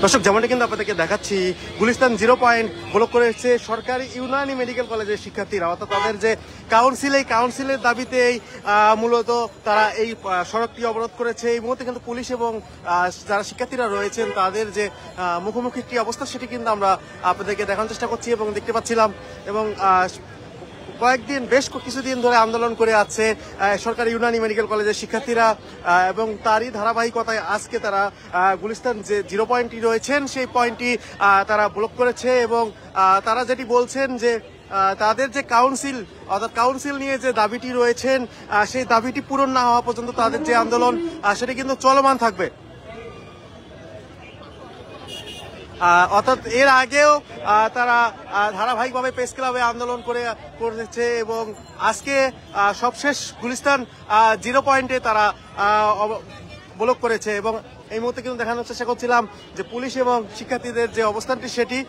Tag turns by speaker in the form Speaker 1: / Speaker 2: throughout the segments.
Speaker 1: দর্শক, যেমনটা কিন্তু আপনাদেরকে দেখাচ্ছি, গুলিস্তান 0 পয়েন্ট ব্লক করেছে সরকারি ইউনানি মেডিকেল কলেজের শিক্ষার্থীরা। অর্থাৎ তাদের যে কাউন্সিল, এই কাউন্সিলের দাবিতেই মূলত তারা এই সড়কটি অবরোধ করেছে। এই মুহূর্তে কিন্তু পুলিশ এবং যারা শিক্ষার্থীরা রয়েছেন তাদের যে মুখোমুখি একটি অবস্থা, সেটি কিন্তু আমরা আপনাদেরকে দেখানোর চেষ্টা করছি এবং দেখতে পাচ্ছিলাম। এবং কয়েকদিন, বেশ কিছুদিন ধরে আন্দোলন করে আছে সরকারি ইউনানি মেডিকেল কলেজের শিক্ষার্থীরা, এবং তারই ধারাবাহিকতায় আজকে তারা গুলিস্তান যে 0 পয়েন্টটি রয়েছেন সেই পয়েন্টটি তারা ব্লক করেছে। এবং তারা যেটি বলছেন যে তাদের যে কাউন্সিল, অর্থাৎ কাউন্সিল নিয়ে যে দাবিটি রয়েছেন সেই দাবিটি পূরণ না হওয়া পর্যন্ত তাদের যে আন্দোলন সেটি কিন্তু চলমান থাকবে। অর্থাৎ এর আগেও তারা ধারাবাহিকভাবে প্রেস ক্লাবে আন্দোলন করেছে এবং আজকে সবশেষ গুলিস্তান 0 পয়েন্টে তারা ব্লক করেছে। এবং এই মুহূর্তে কিন্তু দেখানোর চেষ্টা করছিলাম যে পুলিশ এবং শিক্ষার্থীদের যে অবস্থানটি সেটি।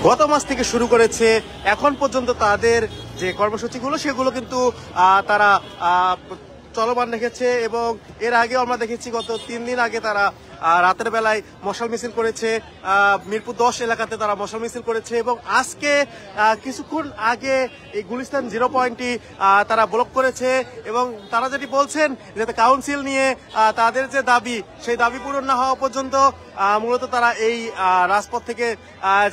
Speaker 1: গত মাস থেকে শুরু করেছে, এখন পর্যন্ত তাদের যে কর্মসূচিগুলো সেগুলো কিন্তু তারা চলমান রেখেছে। এবং এর আগেও আমরা দেখেছি গত 3 দিন আগে তারা রাতের বেলায় মশাল মিছিল করেছে, মিরপুর 10 এলাকাতে তারা মশাল মিছিল করেছে। এবং আজকে কিছুক্ষণ আগে এই গুলিস্তান 0 পয়েন্টটি তারা ব্লক করেছে। এবং তারা যেটি বলছেন যে কাউন্সিল নিয়ে তাদের যে দাবি, সেই দাবি পূরণ না হওয়া পর্যন্ত মূলত তারা এই রাজপথ থেকে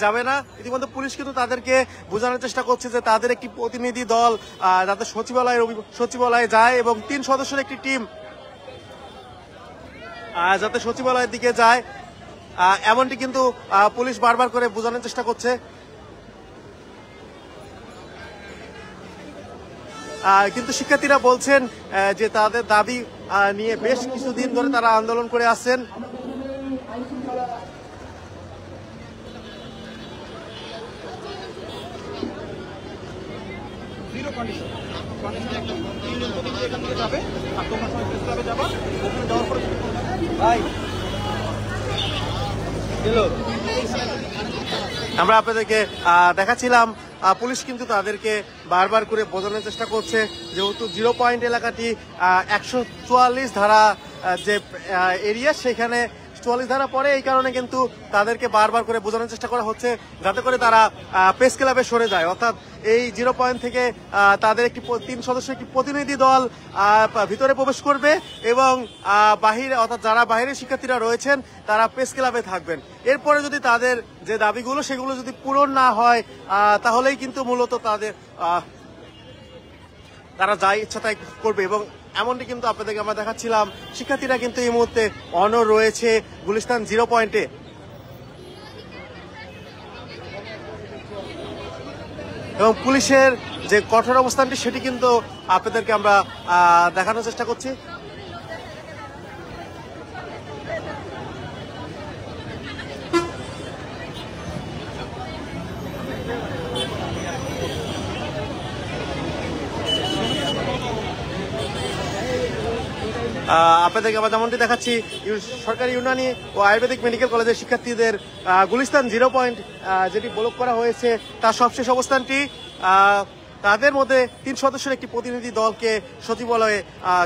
Speaker 1: যাবে না। ইতিমধ্যে পুলিশ কিন্তু তাদেরকে বোঝানোর চেষ্টা করছে যে তাদের একটি প্রতিনিধি দল যাতে সচিবালয়ে যায় এবং 3 সদস্যের একটি টিম যাতে সচিবালয়ের দিকে যায়, এমনটি কিন্তু পুলিশ বারবার করে বোঝানোর চেষ্টা করছে। কিন্তু শিক্ষার্থীরা বলছেন যে তাদের দাবি নিয়ে বেশ কিছুদিন ধরে তারা আন্দোলন করে আসছেন। আমরা আপনাদেরকে দেখাচ্ছিলাম পুলিশ কিন্তু তাদেরকে বারবার করে বোঝানোর চেষ্টা করছে, যেহেতু 0 পয়েন্ট এলাকাটি 144 ধারা যে এরিয়া, সেখানে 44 ধারা পরে, এই কারণে কিন্তু তাদেরকে বারবার করে বোঝানোর চেষ্টা করা হচ্ছে যাতে করে তারা প্রেস ক্লাবে সরে যায়। অর্থাৎ এই 0 পয়েন্ট থেকে তাদের একটি 3 সদস্য একটি প্রতিনিধি দল ভিতরে প্রবেশ করবে এবং বাহিরে, অর্থাৎ যারা বাহিরের শিক্ষার্থীরা রয়েছেন তারা প্রেস ক্লাবে থাকবেন। এরপরে যদি তাদের যে দাবিগুলো সেগুলো যদি পূরণ না হয় তাহলেই কিন্তু মূলত তারা যা ইচ্ছা তাই করবে। এবং এমনটি কিন্তু আপনাদেরকে আমরা দেখাচ্ছিলাম, শিক্ষার্থীরা কিন্তু এই মুহূর্তে অনড় রয়েছে গুলিস্তান 0 পয়েন্টে। এবং পুলিশের যে কঠোর অবস্থানটি সেটি কিন্তু আপনাদেরকে আমরা দেখানোর চেষ্টা করছি। আপনাদেরকে আমরা যেমনটি দেখাচ্ছি, সরকারি ইউনানি ও আয়ুর্বেদিক মেডিকেল কলেজের শিক্ষার্থীদের গুলিস্তান 0 পয়েন্ট যেটি ব্লক করা হয়েছে তার সবশেষ অবস্থানটি, তাদের মধ্যে 3 সদস্যের একটি প্রতিনিধি দলকে সচিবালয়ে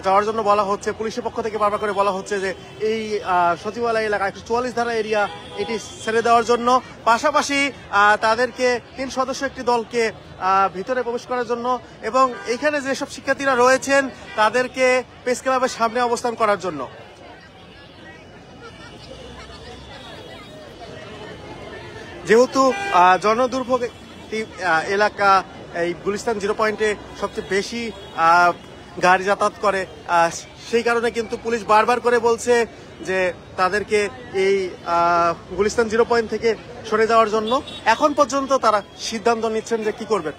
Speaker 1: যাওয়ার জন্য বলা হচ্ছে। পুলিশের পক্ষ থেকে বারবার করে বলা হচ্ছে যে এই সচিবালয় এলাকা 144 ধারা এরিয়া এটি ছেড়ে দেওয়ার জন্য, পাশাপাশি তাদেরকে 3 সদস্য একটি দলকে ভিতরে প্রবেশ করার জন্য এবং এখানে যেসব শিক্ষার্থীরা রয়েছেন তাদেরকে প্রেস ক্লাবের সামনে অবস্থান করার জন্য। যেহেতু জনদুর্ভোগ এলাকা, এই গুলিস্তান 0 পয়েন্টে সবচেয়ে বেশি গাড়ি যাতায়াত করে, সেই কারণে কিন্তু পুলিশ বারবার করে বলছে যে তাদেরকে এই গুলিস্তান 0 পয়েন্ট থেকে সরে যাওয়ার জন্য। এখন পর্যন্ত তারা সিদ্ধান্ত নিচ্ছেন যে কি করবেন।